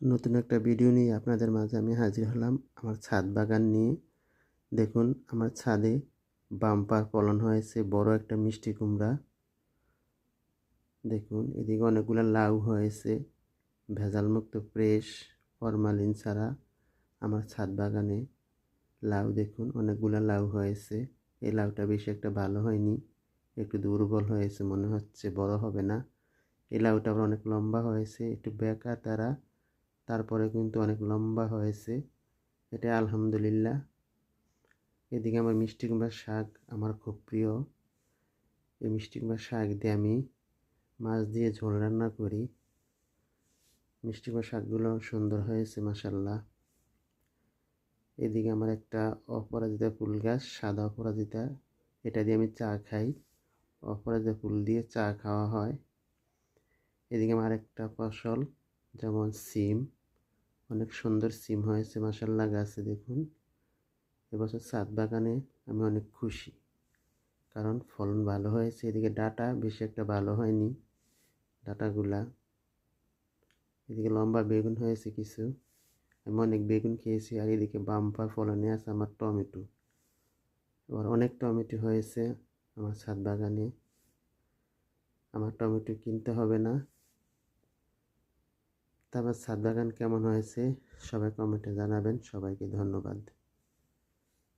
নতুন একটা ভিডিও নিয়ে আপনাদের মাঝে আমি হাজির হলাম আমার ছাদ বাগান নিয়ে। দেখুন আমার ছাদে বাম্পার ফলন হয়েছে বড় একটা মিষ্টি কুমড়া। দেখুন এদিকে অনেকগুলো লাউ হয়েছে, ভেজালমুক্ত ফ্রেশ ফরমালিন ছাড়া আমার ছাদ বাগানে লাউ দেখুন অনেকগুলো লাউ হয়েছে। এই লাউটা বেশি একটা ভালো হয়নি, একটু দুর্বল হয়েছে, মনে হচ্ছে বড় হবে না। এই লাউটা আবার অনেক লম্বা হয়েছে, একটু বেঁকা তারা, তারপরে কিন্তু অনেক লম্বা হয়েছে, এটা আলহামদুলিল্লাহ। এদিকে আমার মিষ্টি কুমড়ার শাক আমার খুব প্রিয়। এই মিষ্টি কুমড়ার শাক দিয়ে আমি মাছ দিয়ে ঝোল রান্না করি। মিষ্টি কুমড়ার শাকগুলো সুন্দর হয়েছে মাশাল্লাহ। এদিকে আমার একটা অপরাজিতা ফুল গাছ, সাদা অপরাজিতা, এটা দিয়ে আমি চা খাই। অপরাজিতা ফুল দিয়ে চা খাওয়া হয়। এদিকে আমার একটা ফসল যেমন সিম, অনেক সুন্দর সিম হয়েছে মাশাল্লাহ গাছে। দেখুন এবছর ছাদ বাগানে আমি অনেক খুশি, কারণ ফলন ভালো হয়েছে। এদিকে ডাটা বেশি একটা ভালো হয়নি ডাটাগুলা। এদিকে লম্বা বেগুন হয়েছে কিছু, আমি অনেক বেগুন খেয়েছি। আর এদিকে বাম্পার ফলনে আছে আমার টমেটো, এবার অনেক টমেটো হয়েছে আমার ছাদ বাগানে। আমার টমেটো কিনতে হবে না। তা আমার ছাদ বাগান কেমন হয়েছে সবাই কমেন্টে জানাবেন। সবাইকে ধন্যবাদ।